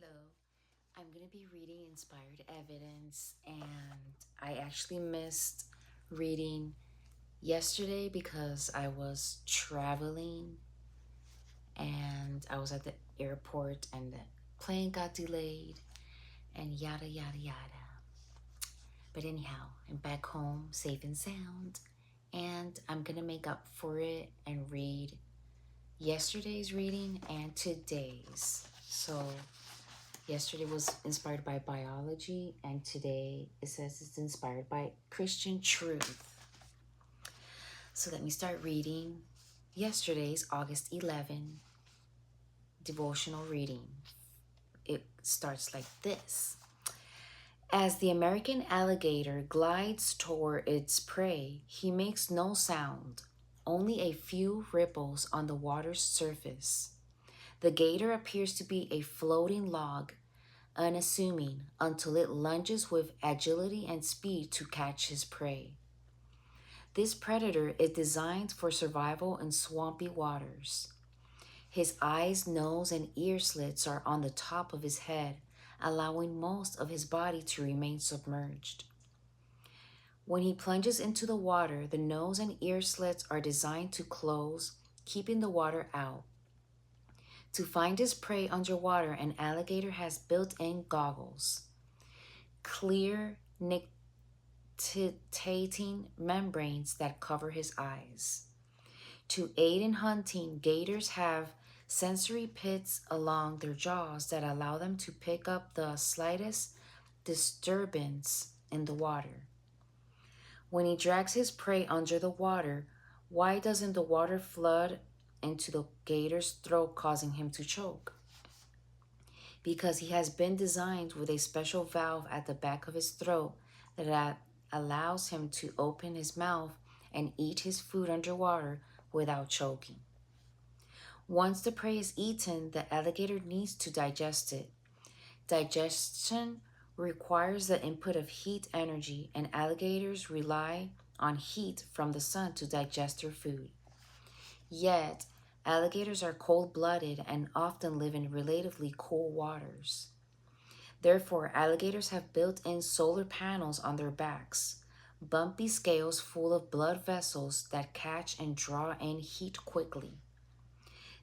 Hello, I'm going to be reading Inspired Evidence, and I actually missed reading yesterday because I was traveling and I was at the airport and the plane got delayed and yada yada yada. But anyhow, I'm back home safe and sound, and I'm going to make up for it and read yesterday's reading and today's. So yesterday was inspired by biology, and today it says it's inspired by Christian truth. So let me start reading yesterday's August 11 devotional reading. It starts like this. As the American alligator glides toward its prey, he makes no sound, only a few ripples on the water's surface. The gator appears to be a floating log, unassuming until it lunges with agility and speed to catch his prey. This predator is designed for survival in swampy waters. His eyes, nose, and ear slits are on the top of his head, allowing most of his body to remain submerged. When he plunges into the water, the nose and ear slits are designed to close, keeping the water out. To find his prey underwater, an alligator has built-in goggles, clear nictitating membranes that cover his eyes. To aid in hunting, gators have sensory pits along their jaws that allow them to pick up the slightest disturbance in the water. When he drags his prey under the water, why doesn't the water flood into the gator's throat, causing him to choke? Because he has been designed with a special valve at the back of his throat that allows him to open his mouth and eat his food underwater without choking. Once the prey is eaten, the alligator needs to digest it. Digestion requires the input of heat energy, and alligators rely on heat from the sun to digest their food. Yet, alligators are cold-blooded and often live in relatively cool waters. Therefore, alligators have built-in solar panels on their backs, bumpy scales full of blood vessels that catch and draw in heat quickly.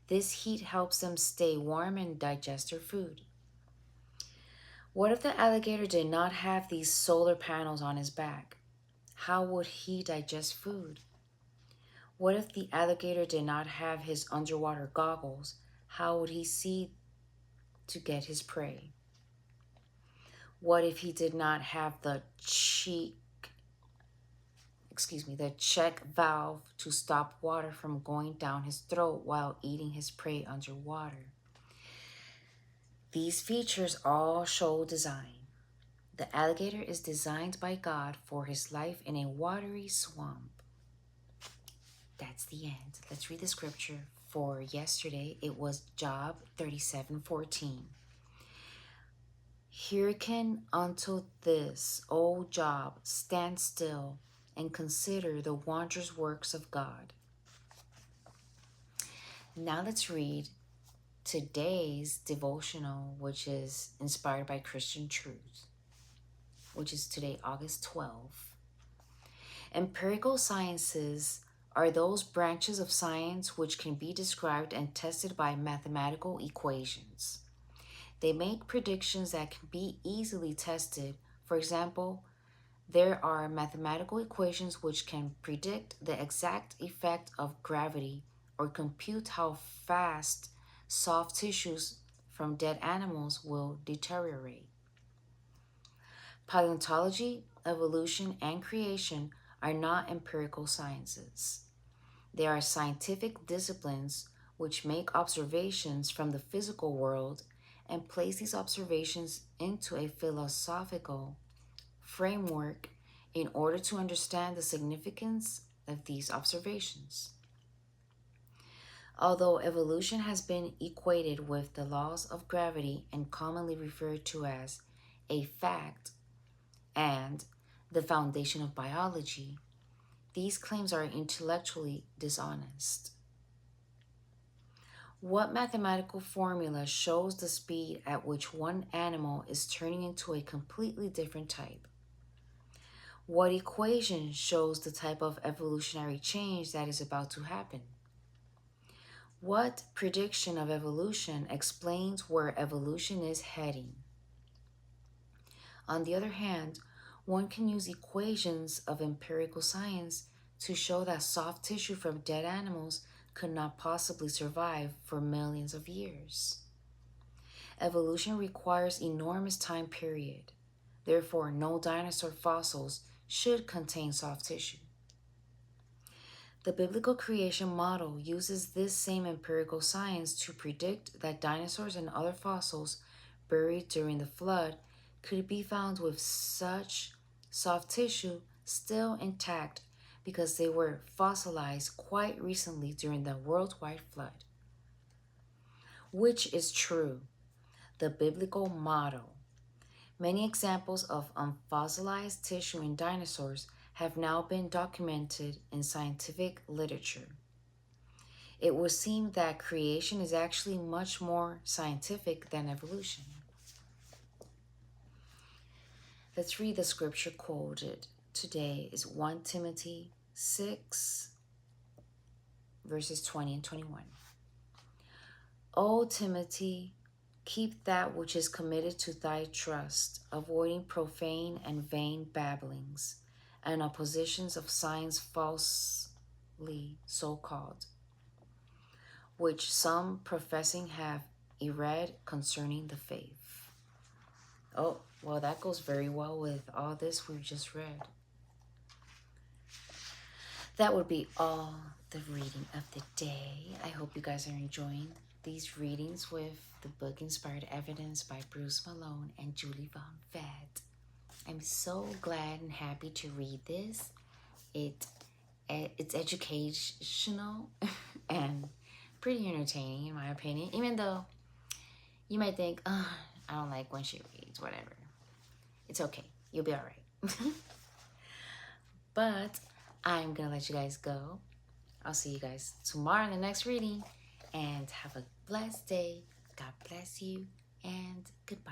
This heat helps them stay warm and digest their food. What if the alligator did not have these solar panels on his back? How would he digest food? What if the alligator did not have his underwater goggles? How would he see to get his prey? What if he did not have the check valve to stop water from going down his throat while eating his prey underwater? These features all show design. The alligator is designed by God for his life in a watery swamp. That's the end. Let's read the scripture for yesterday. It was Job 37:14. Hearken unto this, O Job, stand still and consider the wondrous works of God. Now let's read today's devotional, which is inspired by Christian truth, which is today, August 12th. Empirical sciences are those branches of science which can be described and tested by mathematical equations. They make predictions that can be easily tested. For example, there are mathematical equations which can predict the exact effect of gravity or compute how fast soft tissues from dead animals will deteriorate. Paleontology, evolution, and creation are not empirical sciences. They are scientific disciplines which make observations from the physical world and place these observations into a philosophical framework in order to understand the significance of these observations. Although evolution has been equated with the laws of gravity and commonly referred to as a fact and the foundation of biology, these claims are intellectually dishonest. What mathematical formula shows the speed at which one animal is turning into a completely different type? What equation shows the type of evolutionary change that is about to happen? What prediction of evolution explains where evolution is heading? On the other hand, one can use equations of empirical science to show that soft tissue from dead animals could not possibly survive for millions of years. Evolution requires enormous time period. Therefore, no dinosaur fossils should contain soft tissue. The biblical creation model uses this same empirical science to predict that dinosaurs and other fossils buried during the flood could be found with such soft tissue still intact because they were fossilized quite recently during the worldwide flood. Which is true? The biblical model. Many examples of unfossilized tissue in dinosaurs have now been documented in scientific literature. It would seem that creation is actually much more scientific than evolution. Let's read the scripture quoted today is 1 Timothy 6, verses 20 and 21. O Timothy, keep that which is committed to thy trust, avoiding profane and vain babblings, and oppositions of signs falsely so called, which some professing have erred concerning the faith. Oh, well, that goes very well with all this we've just read. That would be all the reading of the day. I hope you guys are enjoying these readings with the book Inspired Evidence by Bruce Malone and Julie Von Fett. I'm so glad and happy to read this. It's educational and pretty entertaining in my opinion, even though you might think, oh, I don't like when she reads, whatever. It's okay. You'll be all right. But I'm going to let you guys go. I'll see you guys tomorrow in the next reading. And have a blessed day. God bless you. And goodbye.